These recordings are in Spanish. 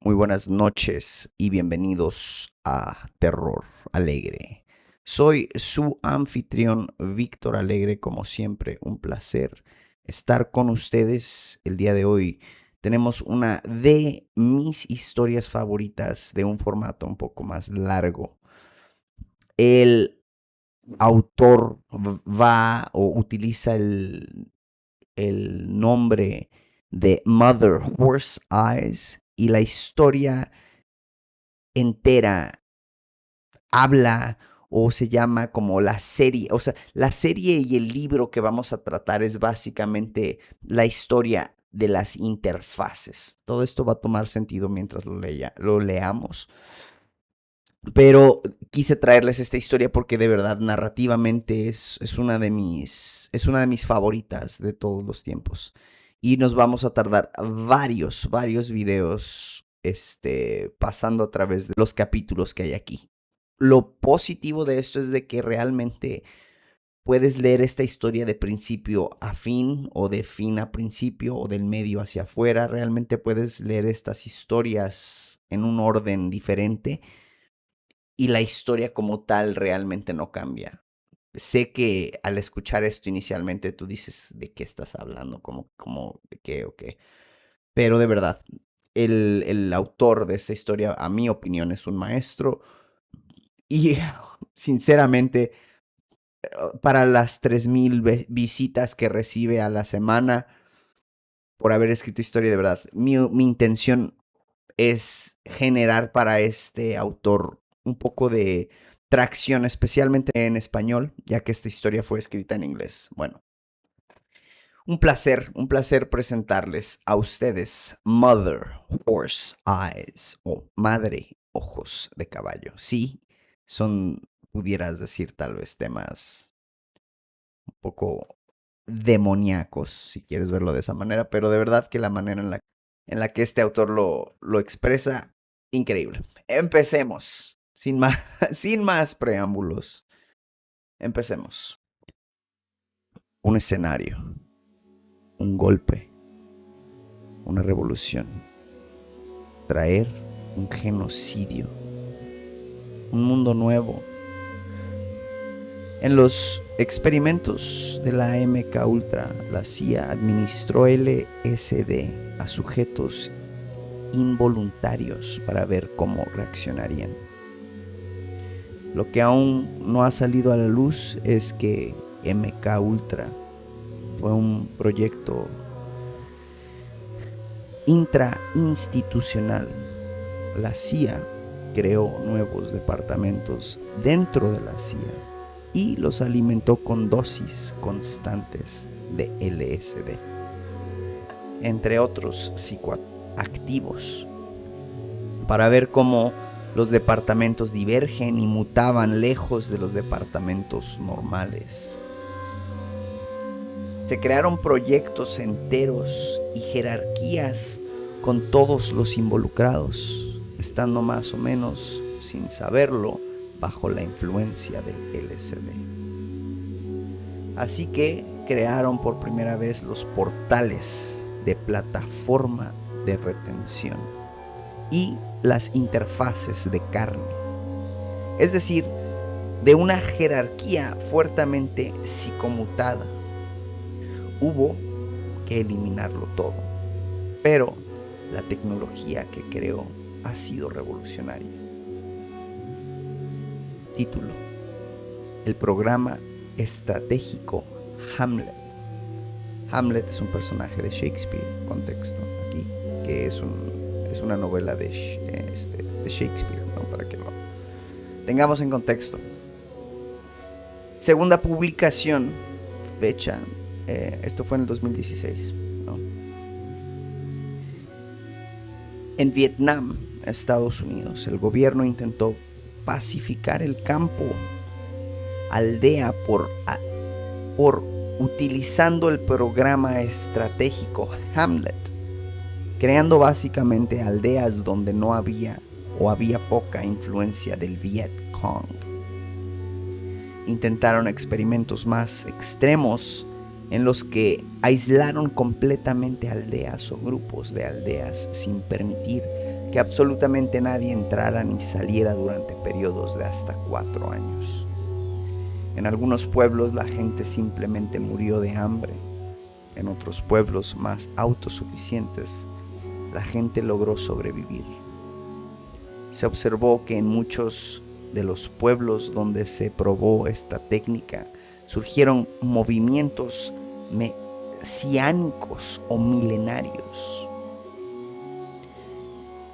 Muy buenas noches y bienvenidos a Terror Alegre. Soy su anfitrión Víctor Alegre, como siempre, un placer estar con ustedes el día de hoy. Tenemos una de mis historias favoritas de un formato un poco más largo. El autor va o utiliza el nombre de Mother Horse Eyes y la historia entera habla o se llama como la serie, o sea, la serie y el libro que vamos a tratar es básicamente la historia de las interfaces. Todo esto va a tomar sentido mientras lo leamos. Pero quise traerles esta historia porque de verdad narrativamente es una de mis favoritas de todos los tiempos. Y nos vamos a tardar varios videos pasando a través de los capítulos que hay aquí. Lo positivo de esto es de que realmente puedes leer esta historia de principio a fin o de fin a principio o del medio hacia afuera. Realmente puedes leer estas historias en un orden diferente y la historia como tal realmente no cambia. Sé que al escuchar esto inicialmente tú dices, ¿de qué estás hablando? ¿Cómo, de qué o qué? Pero de verdad, el autor de esta historia, a mi opinión, es un maestro. Y sinceramente, para las 3000 visitas que recibe a la semana por haber escrito historia, de verdad, mi intención es generar para este autor un poco de tracción, especialmente en español, ya que esta historia fue escrita en inglés. Bueno, un placer presentarles a ustedes Mother Horse Eyes o Madre Ojos de Caballo. Sí, son, pudieras decir tal vez temas un poco demoníacos, si quieres verlo de esa manera, pero de verdad que la manera en la que este autor lo expresa, increíble. Empecemos, sin más, sin más preámbulos, empecemos. Un escenario, un golpe, una revolución, traer un genocidio, un mundo nuevo. En los experimentos de la MK Ultra, la CIA administró LSD a sujetos involuntarios para ver cómo reaccionarían. Lo que aún no ha salido a la luz es que MK Ultra fue un proyecto intrainstitucional. La CIA creó nuevos departamentos dentro de la CIA y los alimentó con dosis constantes de LSD, entre otros psicoactivos, para ver cómo los departamentos divergen y mutaban lejos de los departamentos normales. Se crearon proyectos enteros y jerarquías con todos los involucrados, estando más o menos, sin saberlo, bajo la influencia del LSD. Así que crearon por primera vez los portales de plataforma de retención y las interfaces de carne, es decir, de una jerarquía fuertemente psicomutada. Hubo que eliminarlo todo, pero la tecnología que creó ha sido revolucionaria. Título: el programa estratégico Hamlet. Hamlet es un personaje de Shakespeare, contexto aquí, que es una novela de Shakespeare, ¿no? Para que lo tengamos en contexto. Segunda publicación, fecha, esto fue en el 2016, ¿no? En Vietnam, Estados Unidos, el gobierno intentó pacificar el campo aldea por utilizando el programa estratégico Hamlet, creando básicamente aldeas donde no había o había poca influencia del Viet Cong. Intentaron experimentos más extremos en los que aislaron completamente aldeas o grupos de aldeas sin permitir que absolutamente nadie entrara ni saliera durante periodos de hasta 4 años. En algunos pueblos la gente simplemente murió de hambre. En otros pueblos más autosuficientes, la gente logró sobrevivir. Se observó que en muchos de los pueblos donde se probó esta técnica surgieron movimientos mesiánicos o milenarios.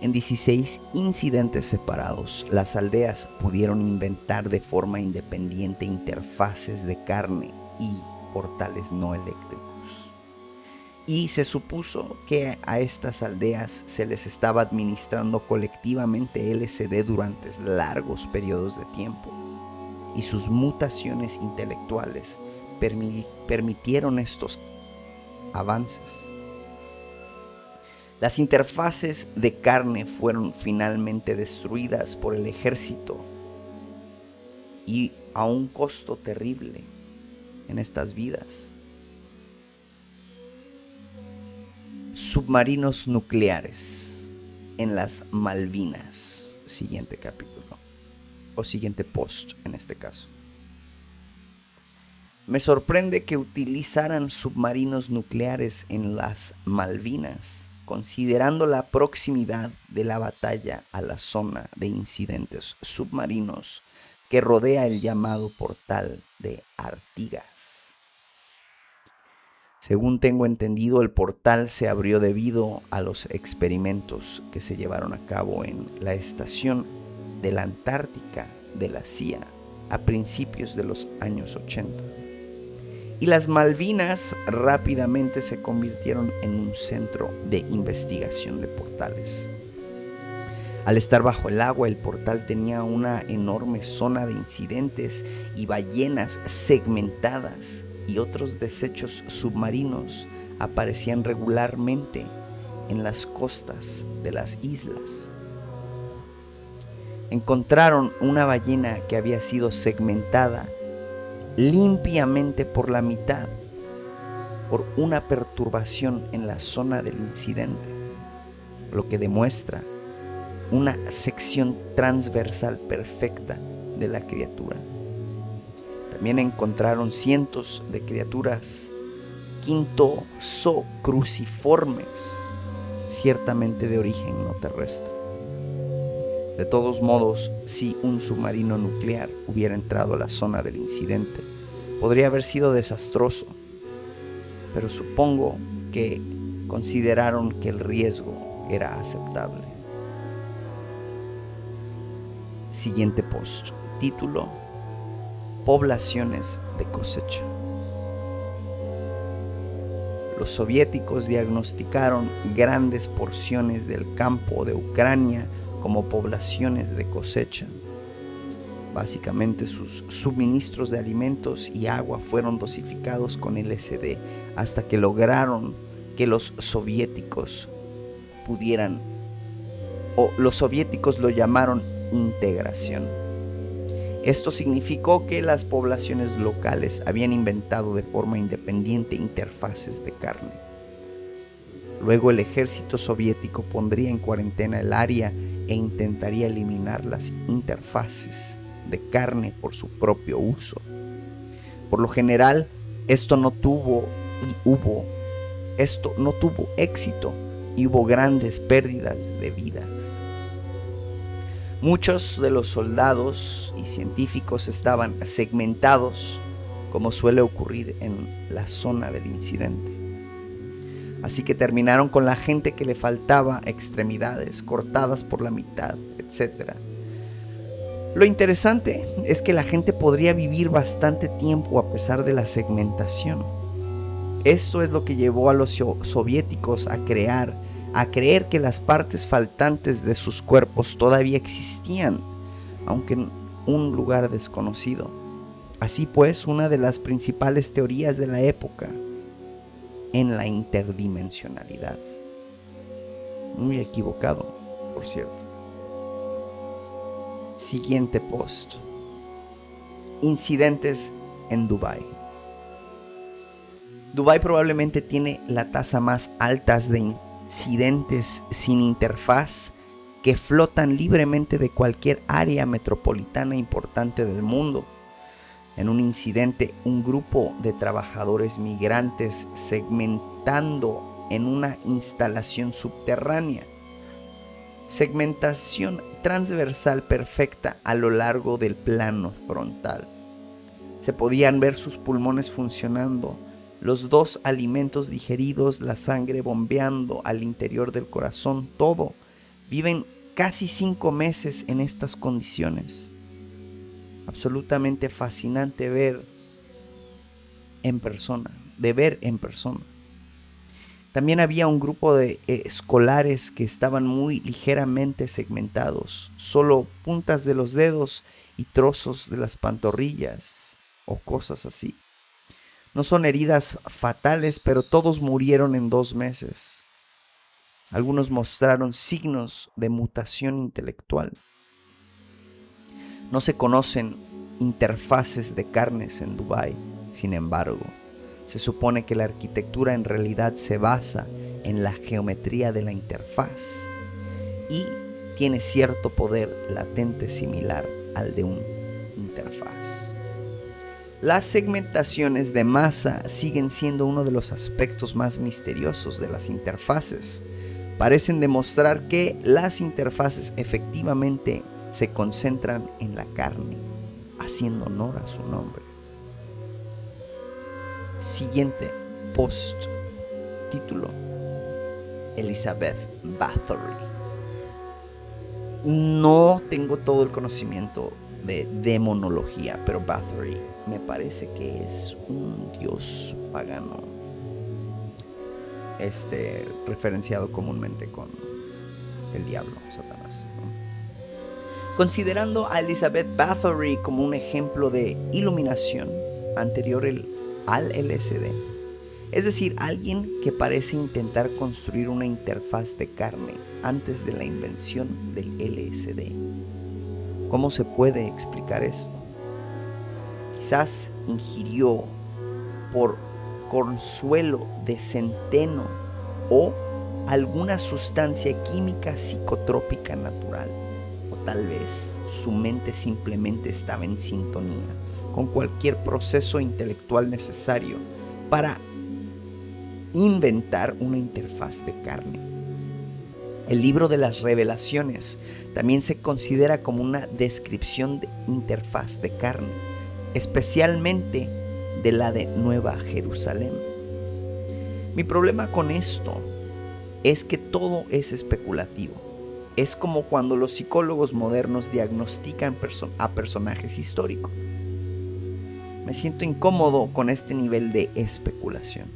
En 16 incidentes separados, las aldeas pudieron inventar de forma independiente interfaces de carne y portales no eléctricos. Y se supuso que a estas aldeas se les estaba administrando colectivamente LSD durante largos periodos de tiempo, y sus mutaciones intelectuales permitieron estos avances. Las interfaces de carne fueron finalmente destruidas por el ejército y a un costo terrible en estas vidas. Submarinos nucleares en las Malvinas. Siguiente capítulo, o siguiente post en este caso. Me sorprende que utilizaran submarinos nucleares en las Malvinas, considerando la proximidad de la batalla a la zona de incidentes submarinos que rodea el llamado portal de Artigas. Según tengo entendido, el portal se abrió debido a los experimentos que se llevaron a cabo en la estación de la Antártica de la CIA a principios de los años 80. Y las Malvinas rápidamente se convirtieron en un centro de investigación de portales. Al estar bajo el agua, el portal tenía una enorme zona de incidentes y ballenas segmentadas, y otros desechos submarinos aparecían regularmente en las costas de las islas. Encontraron una ballena que había sido segmentada limpiamente por la mitad por una perturbación en la zona del incidente, lo que demuestra una sección transversal perfecta de la criatura. También encontraron cientos de criaturas quinto-cruciformes, ciertamente de origen no terrestre. De todos modos, si un submarino nuclear hubiera entrado a la zona del incidente, podría haber sido desastroso, pero supongo que consideraron que el riesgo era aceptable. Siguiente post. Título: Poblaciones de cosecha. Los soviéticos diagnosticaron grandes porciones del campo de Ucrania como poblaciones de cosecha. Básicamente sus suministros de alimentos y agua fueron dosificados con LSD hasta que lograron que los soviéticos lo llamaron integración. Esto significó que las poblaciones locales habían inventado de forma independiente interfaces de carne. Luego el ejército soviético pondría en cuarentena el área e intentaría eliminar las interfaces de carne por su propio uso. Por lo general, esto no tuvo éxito y hubo grandes pérdidas de vidas. Muchos de los soldados y científicos estaban segmentados, como suele ocurrir en la zona del incidente. Así que terminaron con la gente que le faltaba extremidades cortadas por la mitad, etc. Lo interesante es que la gente podría vivir bastante tiempo a pesar de la segmentación. Esto es lo que llevó a los soviéticos a creer que las partes faltantes de sus cuerpos todavía existían, aunque en un lugar desconocido. Así pues, una de las principales teorías de la época en la interdimensionalidad. Muy equivocado, por cierto. Siguiente post. Incidentes en Dubái. Dubái probablemente tiene la tasa más alta de incidentes sin interfaz que flotan libremente de cualquier área metropolitana importante del mundo. En un incidente, un grupo de trabajadores migrantes segmentando en una instalación subterránea. Segmentación transversal perfecta a lo largo del plano frontal. Se podían ver sus pulmones funcionando, los 2 alimentos digeridos, la sangre bombeando al interior del corazón, todo. Viven casi 5 meses en estas condiciones. Absolutamente fascinante ver en persona, de ver en persona. También había un grupo de escolares que estaban muy ligeramente segmentados, solo puntas de los dedos y trozos de las pantorrillas o cosas así. No son heridas fatales, pero todos murieron en 2 meses. Algunos mostraron signos de mutación intelectual. No se conocen interfaces de carnes en Dubái, sin embargo. Se supone que la arquitectura en realidad se basa en la geometría de la interfaz y tiene cierto poder latente similar al de una interfaz. Las segmentaciones de masa siguen siendo uno de los aspectos más misteriosos de las interfaces. Parecen demostrar que las interfaces efectivamente se concentran en la carne, haciendo honor a su nombre. Siguiente post, título: Elizabeth Bathory. No tengo todo el conocimiento de demonología, pero Bathory me parece que es un dios pagano, referenciado comúnmente con el diablo, Satanás, ¿no? Considerando a Elizabeth Bathory como un ejemplo de iluminación anterior al LSD, es decir, alguien que parece intentar construir una interfaz de carne antes de la invención del LSD. ¿Cómo se puede explicar esto? Quizás ingirió por consuelo de centeno o alguna sustancia química psicotrópica natural, o tal vez su mente simplemente estaba en sintonía con cualquier proceso intelectual necesario para inventar una interfaz de carne. El libro de las revelaciones también se considera como una descripción de interfaz de carne, especialmente de la de Nueva Jerusalén. Mi problema con esto es que todo es especulativo. Es como cuando los psicólogos modernos diagnostican a personajes históricos. Me siento incómodo con este nivel de especulación.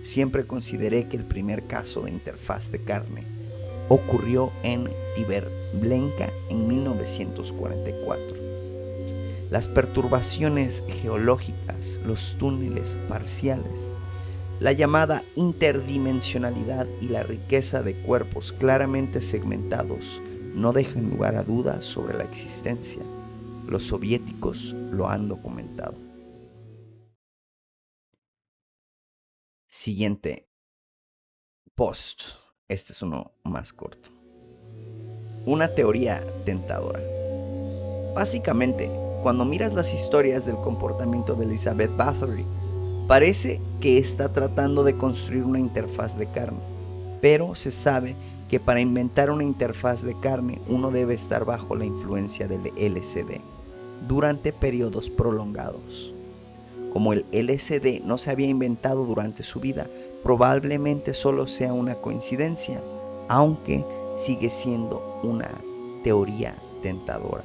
Siempre consideré que el primer caso de interfaz de carne ocurrió en Treblinka en 1944. Las perturbaciones geológicas, los túneles parciales, la llamada interdimensionalidad y la riqueza de cuerpos claramente segmentados no dejan lugar a dudas sobre la existencia. Los soviéticos lo han documentado. Siguiente post. Este es uno más corto. Una teoría tentadora. Básicamente, cuando miras las historias del comportamiento de Elizabeth Bathory, parece que está tratando de construir una interfaz de carne, pero se sabe que para inventar una interfaz de carne uno debe estar bajo la influencia del LSD durante periodos prolongados. Como el LSD no se había inventado durante su vida, probablemente solo sea una coincidencia, aunque sigue siendo una teoría tentadora.